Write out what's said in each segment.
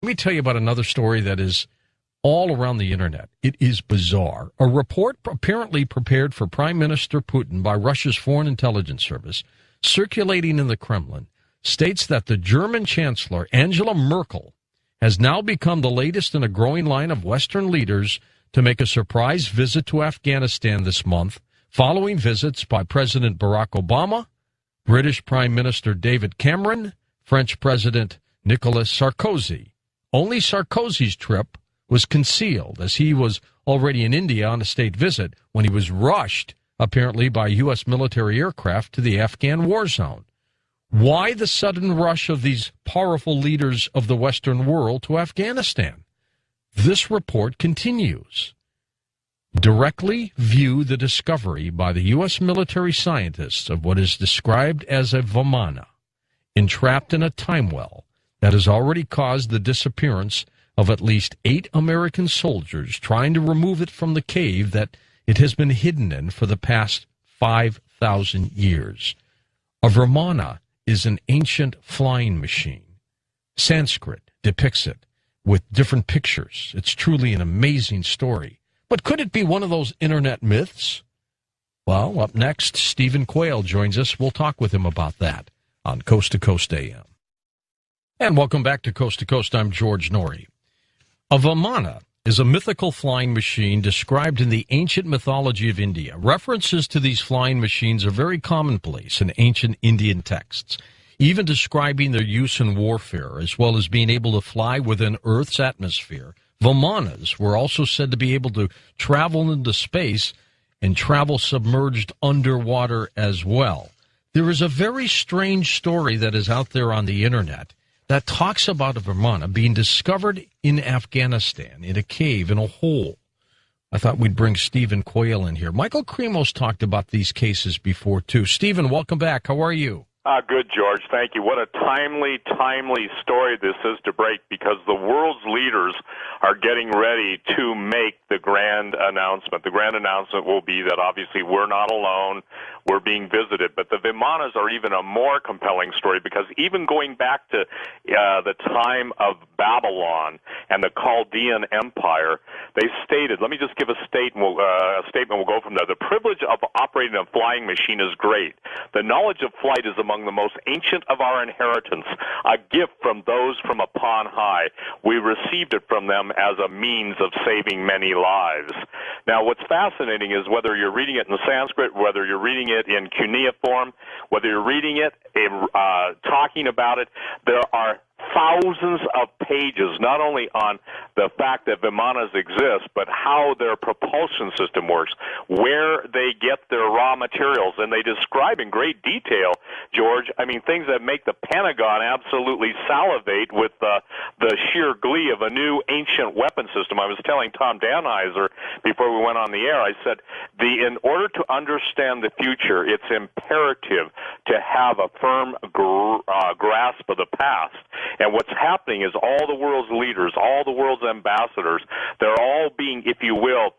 Let me tell you about another story that is all around the internet. It is bizarre. A report apparently prepared for Prime Minister Putin by Russia's Foreign Intelligence Service, circulating in the Kremlin, states that the German Chancellor, Angela Merkel, has now become the latest in a growing line of Western leaders to make a surprise visit to Afghanistan this month, following visits by President Barack Obama, British Prime Minister David Cameron, French President Nicolas Sarkozy. Only Sarkozy's trip was concealed, as he was already in India on a state visit when he was rushed, apparently, by U.S. military aircraft to the Afghan war zone. Why the sudden rush of these powerful leaders of the Western world to Afghanistan? This report continues. Directly view the discovery by the U.S. military scientists of what is described as a Vimana, entrapped in a time well, that has already caused the disappearance of at least 8 American soldiers trying to remove it from the cave that it has been hidden in for the past 5,000 years. A Vimana is an ancient flying machine. Sanskrit depicts it with different pictures. It's truly an amazing story. But could it be one of those internet myths? Well, up next, Stephen Quayle joins us. We'll talk with him about that on Coast to Coast AM. And welcome back to Coast. I'm George Norrie. A Vimana is a mythical flying machine described in the ancient mythology of India. References to these flying machines are very commonplace in ancient Indian texts, even describing their use in warfare, as well as being able to fly within Earth's atmosphere. Vimanas were also said to be able to travel into space and travel submerged underwater as well. There is a very strange story that is out there on the internet that talks about a Vimana being discovered in Afghanistan, in a cave, in a hole. I thought we'd bring Stephen Quayle in here. Michael Kremos talked about these cases before, too. Stephen, welcome back. How are you? Good, George. Thank you. What a timely story this is to break, because the world's leaders are getting ready to make the grand announcement. The grand announcement will be that obviously we're not alone. We're being visited. But the Vimanas are even a more compelling story, because even going back to the time of Babylon and the Chaldean Empire, they stated, let me just give a statement, we'll go from there. The privilege of operating a flying machine is great. The knowledge of flight is among the most ancient of our inheritance, a gift from those from upon high. We received it from them as a means of saving many lives. Now, what's fascinating is whether you're reading it in Sanskrit, whether you're reading it in cuneiform, whether you're reading it, talking about it, there are thousands of pages, not only on the fact that Vimanas exist, but how their propulsion system works, where they get their raw materials, and they describe in great detail, George, things that make the Pentagon absolutely salivate with the sheer glee of a new ancient weapon system. I was telling Tom Danheiser before we went on the air, I said, in order to understand the future, it's imperative to have a firm grasp of the past. And what's happening is all the world's leaders, all the world's ambassadors, they're all being, if you will,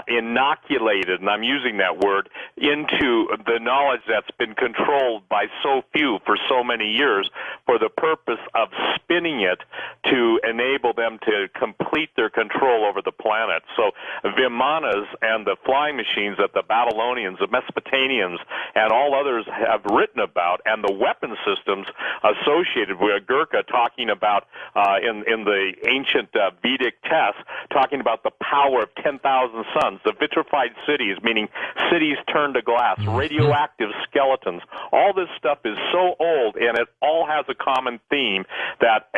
inoculated, and I'm using that word, into the knowledge that's been controlled by so few for so many years, for the purpose of spinning it to enable them to complete their control over the planet. So Vimanas and the flying machines that the Babylonians, the Mesopotamians, and all others have written about, and the weapon systems associated with Gurkha talking about in the ancient Vedic texts, talking about the power of 10,000 suns, the vitrified cities, meaning cities turned to glass, radioactive skeletons. All this stuff is so old, and it all has a common theme that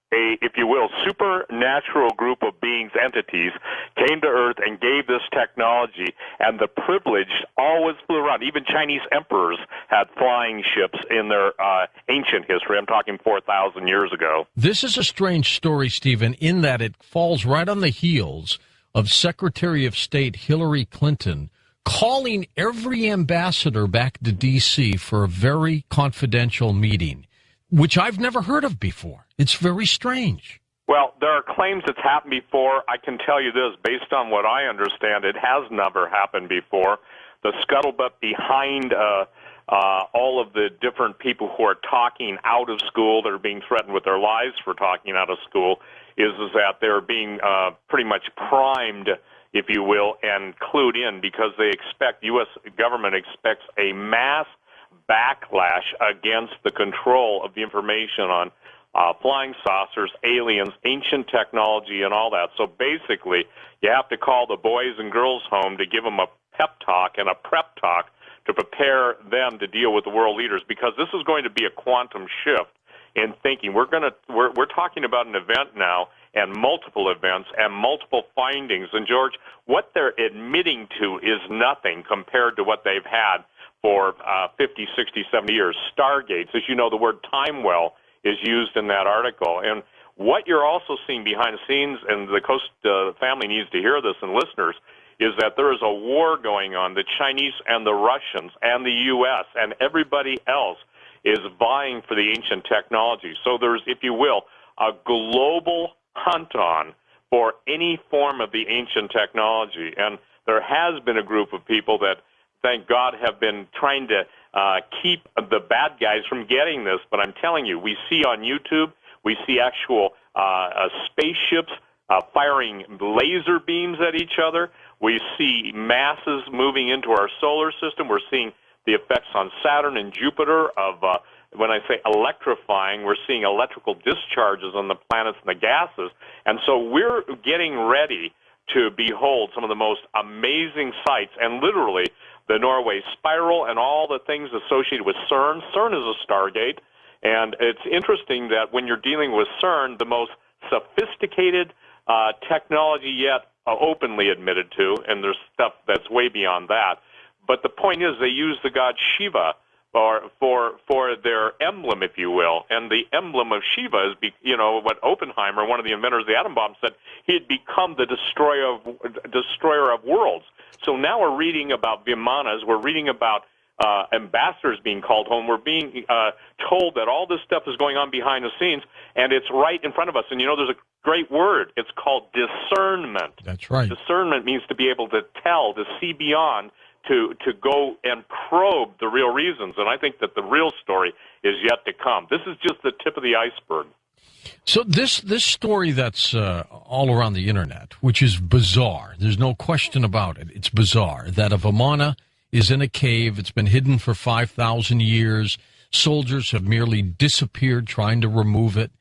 if you will, supernatural group of beings, entities, came to Earth and gave this technology, and the privilege always flew around. Even Chinese emperors had flying ships in their ancient history. I'm talking 4,000 years ago. This is a strange story, Stephen, in that it falls right on the heels of Secretary of State Hillary Clinton calling every ambassador back to D.C. for a very confidential meeting, which I've never heard of before. It's very strange. Well, there are claims it's happened before. I can tell you this, based on what I understand, it has never happened before. The scuttlebutt behind all of the different people who are talking out of school, that are being threatened with their lives for talking out of school, is that they're being pretty much primed, if you will, and clued in, because they expect, U.S. government expects a mass backlash against the control of the information on flying saucers, aliens, ancient technology, and all that. So basically, you have to call the boys and girls home to give them a pep talk and a prep talk to prepare them to deal with the world leaders, because this is going to be a quantum shift in thinking. We're talking about an event now, and multiple events and multiple findings. And George, what they're admitting to is nothing compared to what they've had for 50, 60, 70 years. Stargates, as you know, the word time well is used in that article. And what you're also seeing behind the scenes, and the Coast family needs to hear this, and listeners, is that there is a war going on. The Chinese and the Russians and the U.S. and everybody else is vying for the ancient technology. So there's, if you will, a global hunt on for any form of the ancient technology. And there has been a group of people that, thank God, have been trying to keep the bad guys from getting this. But I'm telling you, we see on YouTube, we see actual spaceships firing laser beams at each other. We see masses moving into our solar system. We're seeing the effects on Saturn and Jupiter of, when I say electrifying, we're seeing electrical discharges on the planets and the gases. And so we're getting ready to behold some of the most amazing sights, and literally the Norway Spiral and all the things associated with CERN. CERN is a Stargate, and it's interesting that when you're dealing with CERN, the most sophisticated technology yet openly admitted to, and there's stuff that's way beyond that. But the point is, they use the god Shiva for their emblem, if you will. And the emblem of Shiva is, what Oppenheimer, one of the inventors of the atom bomb, said he had become the destroyer of worlds. So now we're reading about Vimanas, we're reading about ambassadors being called home. We're being told that all this stuff is going on behind the scenes, and it's right in front of us. And there's a great word. It's called discernment. That's right. Discernment means to be able to tell, to see beyond, to go and probe the real reasons. And I think that the real story is yet to come. This is just the tip of the iceberg. So this story that's all around the internet, which is bizarre, there's no question about it. It's bizarre that a Vimana is in a cave. It's been hidden for 5,000 years. Soldiers have merely disappeared trying to remove it.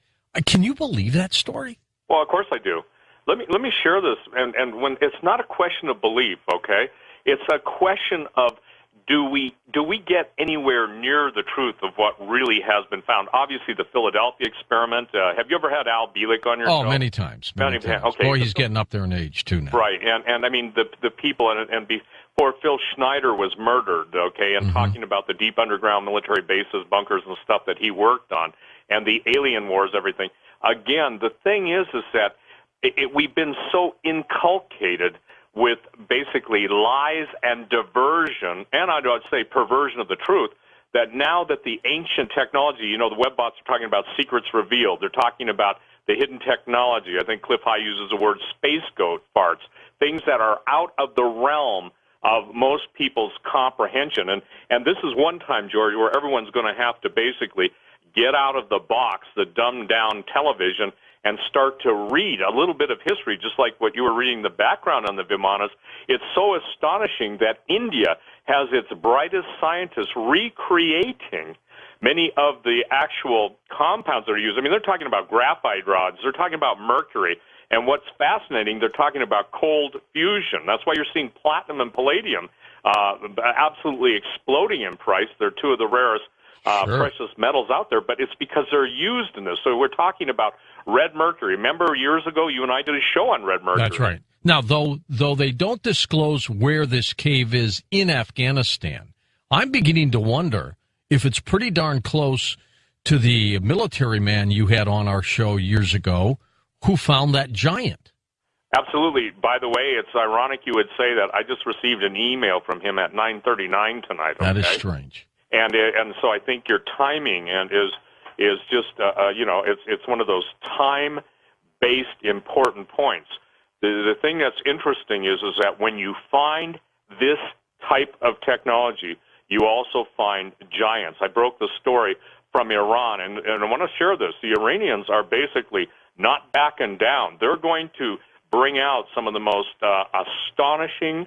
Can you believe that story? Well, of course I do. Let me share this. And when it's not a question of belief, okay? It's a question of do we get anywhere near the truth of what really has been found? Obviously, the Philadelphia experiment. Have you ever had Al Bielek on your show? Oh, many times. Many times. Okay. Boy, he's getting up there in age, too, now. Right. And I mean, the people, and before Phil Schneider was murdered, okay, and talking about the deep underground military bases, bunkers, and stuff that he worked on, and the alien wars, everything. Again, the thing is that we've been so inculcated with basically lies and diversion, and I'd say perversion of the truth, that now that the ancient technology, the webbots are talking about secrets revealed. They're talking about the hidden technology. I think Cliff High uses the word space goat farts, things that are out of the realm of most people's comprehension. And this is one time, George, where everyone's going to have to basically get out of the box, the dumbed-down television, and start to read a little bit of history, just like what you were reading the background on the Vimanas. It's so astonishing that India has its brightest scientists recreating many of the actual compounds that are used. I mean, they're talking about graphite rods. They're talking about mercury. And what's fascinating, they're talking about cold fusion. That's why you're seeing platinum and palladium absolutely exploding in price. They're two of the rarest precious metals out there, but it's because they're used in this. So we're talking about red mercury. Remember years ago, you and I did a show on red mercury. That's right. Now, though they don't disclose where this cave is in Afghanistan, I'm beginning to wonder if it's pretty darn close to the military man you had on our show years ago who found that giant. Absolutely. By the way, it's ironic you would say that. I just received an email from him at 9:39 tonight. Okay? That is strange. And so I think your timing is just it's one of those time-based important points. The thing that's interesting is that when you find this type of technology, you also find giants. I broke the story from Iran, and I want to share this. The Iranians are basically not backing down. They're going to bring out some of the most astonishing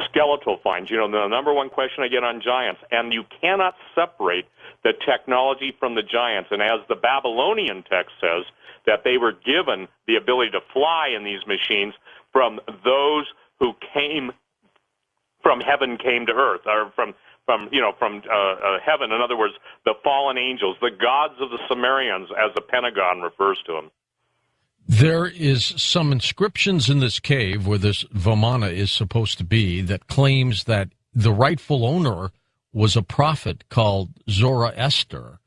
skeletal finds. You know, the number one question I get on giants, and you cannot separate the technology from the giants. And as the Babylonian text says, that they were given the ability to fly in these machines from those who came from heaven, came to earth, or from heaven. In other words, the fallen angels, the gods of the Sumerians, as the Pentagon refers to them. There is some inscriptions in this cave where this Vamana is supposed to be that claims that the rightful owner was a prophet called Zoroaster.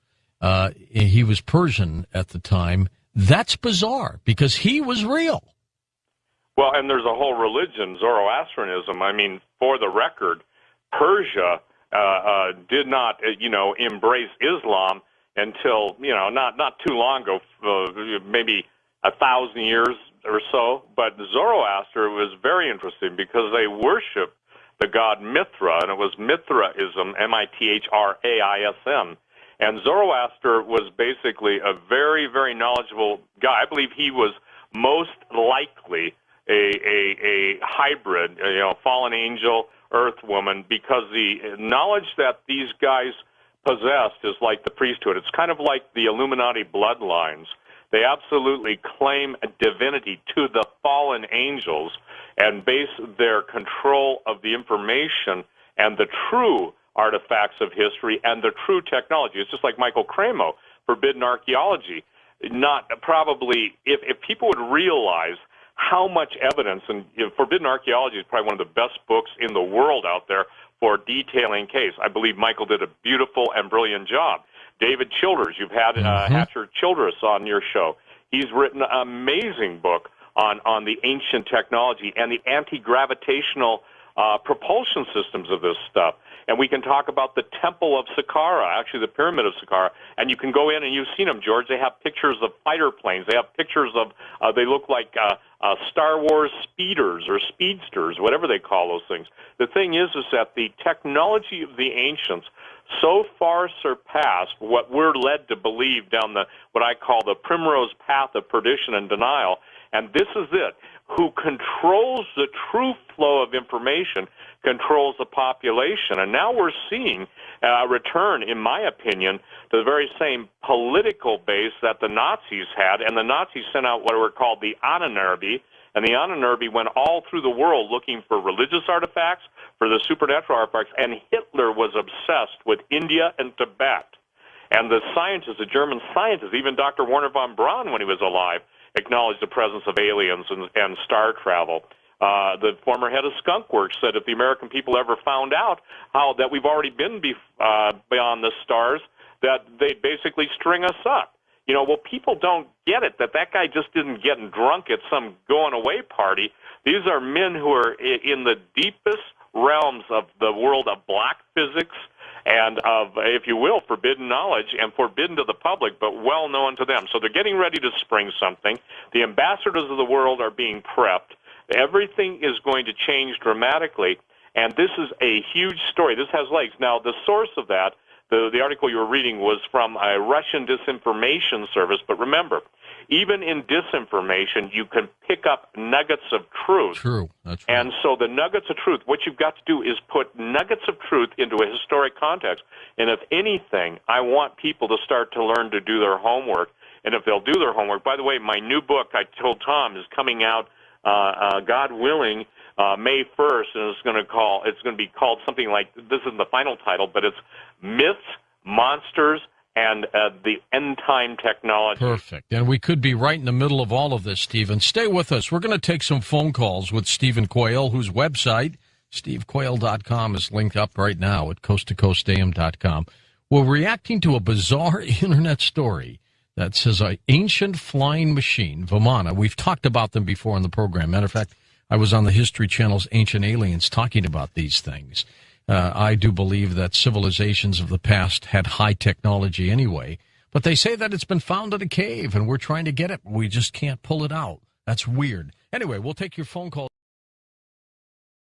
He was Persian at the time. That's bizarre because he was real. Well, and there's a whole religion, Zoroastrianism. I mean, for the record, Persia did not, embrace Islam until, not too long ago, maybe 1,000 years or so. But Zoroaster was very interesting because they worship the god Mithra, and it was Mithraism, Mithraism. And Zoroaster was basically a very, very knowledgeable guy. I believe he was most likely a hybrid, fallen angel, earth woman, because the knowledge that these guys possessed is like the priesthood. It's kind of like the Illuminati bloodlines. They absolutely claim divinity to the fallen angels and base their control of the information and the true artifacts of history and the true technology. It's just like Michael Cremo, Forbidden Archaeology. Not probably, if people would realize how much evidence, and Forbidden Archaeology is probably one of the best books in the world out there for detailing case. I believe Michael did a beautiful and brilliant job. David Childers, you've had Hatcher Childress on your show. He's written an amazing book on the ancient technology and the anti-gravitational propulsion systems of this stuff. And we can talk about the Temple of Saqqara, actually the Pyramid of Saqqara. And you can go in, and you've seen them, George. They have pictures of fighter planes. They have pictures of, they look like Star Wars speeders or speedsters, whatever they call those things. The thing is that the technology of the ancients so far surpassed what we're led to believe down what I call the primrose path of perdition and denial. And this is it. Who controls the true flow of information controls the population. And now we're seeing a return, in my opinion, to the very same political base that the Nazis had. And the Nazis sent out what were called the Ahnenerbe. And the Ahnenerbe went all through the world looking for religious artifacts, for the supernatural artifacts. And Hitler was obsessed with India and Tibet. And the scientists, the German scientists, even Dr. Werner von Braun, when he was alive, acknowledged the presence of aliens and star travel. The former head of Skunk Works said if the American people ever found out how that we've already been beyond the stars, that they'd basically string us up. Well, people don't get it, that guy just didn't get drunk at some going-away party. These are men who are in the deepest realms of the world of black physics and of, if you will, forbidden knowledge, and forbidden to the public, but well known to them. So they're getting ready to spring something. The ambassadors of the world are being prepped. Everything is going to change dramatically, and this is a huge story. This has legs. Now, the source of that, the article you were reading, was from a Russian disinformation service, but remember, even in disinformation, you can pick up nuggets of truth. True. That's right. And so the nuggets of truth, what you've got to do is put nuggets of truth into a historic context. And if anything, I want people to start to learn to do their homework. And if they'll do their homework, by the way, my new book, I told Tom, is coming out, God willing, May 1st, and it's going to be called something like, this isn't the final title, but it's Myths, Monsters, and the end-time technology. Perfect. And we could be right in the middle of all of this, Stephen. Stay with us. We're going to take some phone calls with Stephen Quayle, whose website, stevequayle.com, is linked up right now at coasttocoastam.com. We're reacting to a bizarre internet story that says an ancient flying machine, Vamana. We've talked about them before in the program. Matter of fact, I was on the History Channel's Ancient Aliens talking about these things. I do believe that civilizations of the past had high technology anyway, but they say that it's been found in a cave, and we're trying to get it, but we just can't pull it out. That's weird. Anyway, we'll take your phone call.